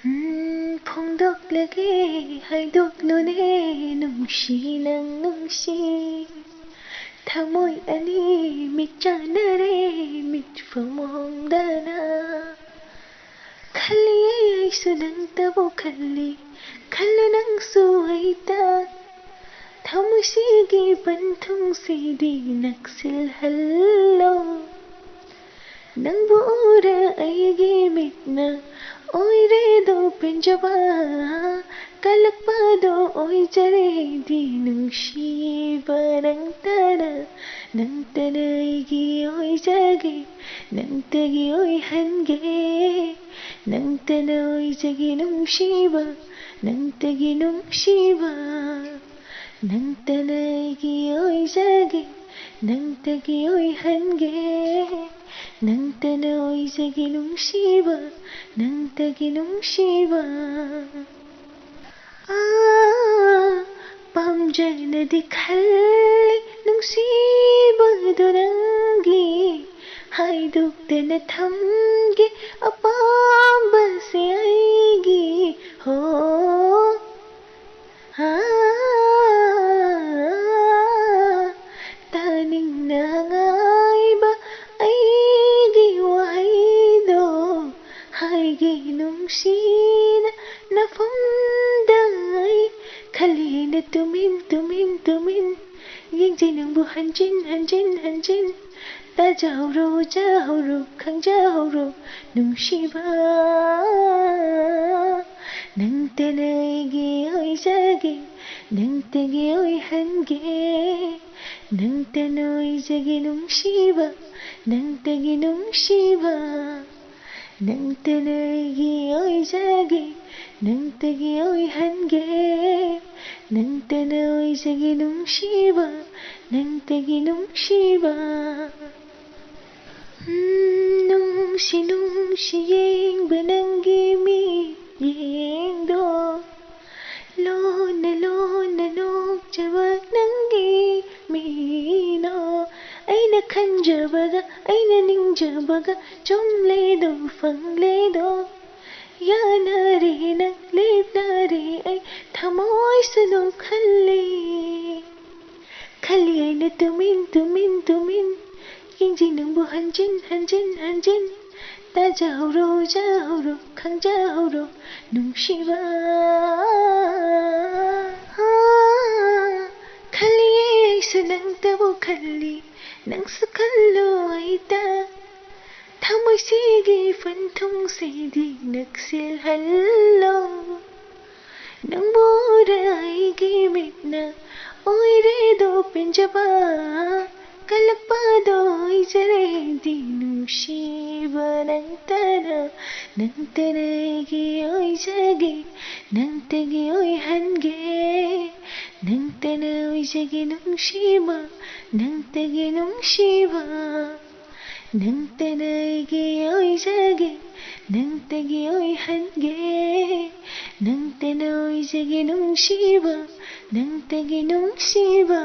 ꯐꯣꯡꯗꯣꯛꯂꯒꯦ ꯍꯥꯏꯗꯣꯛꯂꯨꯅꯦ ꯅꯨꯡꯁꯤ ꯅꯪ ꯅꯨꯡꯁꯤ ꯊꯃꯣꯏ ꯑꯅꯤ ꯃꯤꯠꯆꯥꯟꯅꯔꯦ ꯃꯤꯠꯐꯝ ꯍꯣꯡꯗꯅ ꯈꯜꯂꯤꯌꯦ ꯑꯩꯁꯨ ꯅꯪꯇꯕꯨ ꯈꯜꯂꯤ ꯈꯜꯂꯨ ꯅꯪꯁꯨ ꯑꯩꯇ ꯊꯃꯣꯏꯁꯤꯒꯤ ꯄꯟꯊꯨꯡꯁꯤꯗꯤ ꯅꯛꯁꯤꯜꯍꯜꯂꯣ ꯅꯪꯕꯨ ꯎꯔ ꯑꯩꯒꯤ ꯃꯤꯠꯅ ꯑꯣꯏꯔꯦꯗꯣ ꯄꯦꯟꯖꯕ ꯀꯜꯂꯛꯄꯗꯣ ꯑꯣꯏꯖꯔꯦꯗꯤ ꯅꯨꯡꯁꯤꯕ ꯅꯪꯇꯅ ꯑꯩꯒꯤ ꯑꯣꯏꯖꯒꯦ ꯅꯪꯇꯒꯤ ꯑꯣꯏꯍꯟꯒꯦ ꯅꯪꯇꯅ ꯑꯣꯏꯖꯒꯦ ꯅꯨꯡꯁꯤꯕ ꯅꯪꯇꯒꯤ ꯅꯨꯡꯁꯤꯕ ꯅꯪꯇꯅ ꯑꯩꯒꯤ ꯑꯣꯏꯖꯒꯦ ꯅꯪꯇꯒꯤ ꯑꯣꯏꯍꯟꯒꯦ ꯅꯪꯇꯅ ꯑꯣꯏꯖꯒꯦ ꯅꯨꯡꯁꯤꯕ ꯅꯪꯇꯒꯤ ꯅꯨꯡꯁꯤꯕ ꯄꯥꯝꯖꯅꯗꯤ ꯈꯜꯂꯤ ꯅꯨꯡꯁꯤꯕꯗꯨ ꯅꯪꯒꯤ ꯍꯥꯏꯗꯣꯛꯇꯅ ꯊꯝꯒꯦ ꯑꯄꯥꯝꯕꯁꯦ ꯑꯩꯒꯤ ꯍꯣ ꯇꯥꯅꯤꯡꯅ ꯉꯥꯏꯕ ꯑꯩꯒꯤ ꯋꯥꯍꯩꯗꯣ ꯍꯥꯏꯒꯦ ꯅꯨꯡꯁꯤꯅ ꯅꯐꯝꯗ ꯑꯩ ꯈꯜꯂꯤꯅ ꯇꯨꯃꯤꯟ ꯌꯦꯡꯖꯩ ꯅꯪꯕꯨ ꯍꯟꯖꯤꯟ ꯇꯥꯖꯍꯧꯔꯣ ꯈꯪꯖꯍꯧꯔꯣ ꯅꯨꯡꯁꯤꯕ ꯅꯪꯇꯅ ꯑꯩꯒꯤ ꯑꯣꯏꯖꯒꯦ ꯅꯪꯇꯒꯤ ꯑꯣꯏꯍꯟꯒꯦ ꯅꯪꯇꯅ ꯑꯣꯏꯖꯒꯦ ꯅꯨꯡꯁꯤꯕ ꯅꯪꯇꯒꯤ ꯅꯨꯡꯁꯤꯕ ꯅꯪꯇꯅ ꯑꯩꯒꯤ ꯑꯣꯏꯖꯒꯦ ꯅꯪꯇꯒꯤ ꯑꯣꯏꯍꯟꯒꯦ ꯅꯪꯇꯅ ꯑꯣꯏꯖꯒꯦ ꯅꯨꯡꯁꯤꯕ ꯅꯪꯇꯒꯤ ꯅꯨꯡꯁꯤꯕ ꯅꯨꯡꯁꯤ ꯌꯦꯡꯕ ꯅꯪꯒꯤ ꯃꯤꯠꯌꯦꯡꯗꯣ ꯂꯣꯟꯅ ꯅꯣꯛꯆꯕ ꯅꯪꯒꯤ ꯃꯤꯅꯣ ꯑꯩꯅ ꯈꯟꯖꯕꯒ ꯑꯩꯅ ꯅꯤꯡꯖꯕꯒ ꯆꯨꯝꯂꯦꯗꯣ ꯐꯪꯂꯦꯗꯣ ꯌꯥꯅꯔꯦ ꯅꯪ ꯂꯦꯞꯅꯔꯦ ꯑꯩ ꯊꯃꯣꯏꯁꯨ ꯈꯜꯂꯤ ꯑꯩꯅ ꯇꯨꯃꯤꯟ ꯌꯦꯡꯖꯩ ꯅꯪꯕꯨ ꯍꯟꯖꯤꯟ ꯇꯥꯖꯍꯧꯔꯣ ꯈꯪꯖꯍꯧꯔꯣ ꯅꯨꯡꯁꯤꯕ ꯈꯜꯂꯤꯌꯦ ꯑꯩꯁꯨ ꯅꯪꯇꯕꯨ ꯈꯜꯂꯤ ꯅꯪꯁꯨ ꯈꯜꯂꯣ ꯑꯩꯇ ꯊꯃꯣꯏꯁꯤꯒꯤ ꯄꯟꯊꯨꯡꯁꯤꯗꯤ ꯅꯛꯁꯤꯜꯍꯜꯂꯣ ꯅꯪꯕꯨ ꯎꯔ ꯑꯩꯒꯤ ꯃꯤꯠꯅ ꯑꯣꯏꯔꯦꯗꯣ ꯄꯦꯟꯖꯕ ꯀꯜꯂꯛꯄꯗꯣ ꯑꯣꯏꯖꯔꯦꯗꯤ ꯅꯨꯡꯁꯤꯕ ꯅꯪꯇꯅ ꯑꯩꯒꯤ ꯑꯣꯏꯖꯒꯦ ꯅꯪꯇꯒꯤ ꯑꯣꯏꯍꯟꯒೇ ꯅꯪꯇꯅ ꯑꯣꯏꯖꯒꯦ ꯅꯨꯡꯁꯤꯕ ꯅꯪꯇꯒꯤ ꯅꯨꯡꯁꯤꯕ ꯅꯪꯇꯅ ꯑꯩꯒꯤ ꯑꯣꯏꯖꯒꯦ ꯅꯪꯇꯒꯤ ꯑꯣꯏꯍꯟꯒꯦ ꯅꯪꯇꯅ ꯑꯣꯏꯖꯒꯦ ꯅꯨꯡꯁꯤꯕ ꯅꯪꯇꯒꯤ ꯅꯨꯡꯁꯤꯕ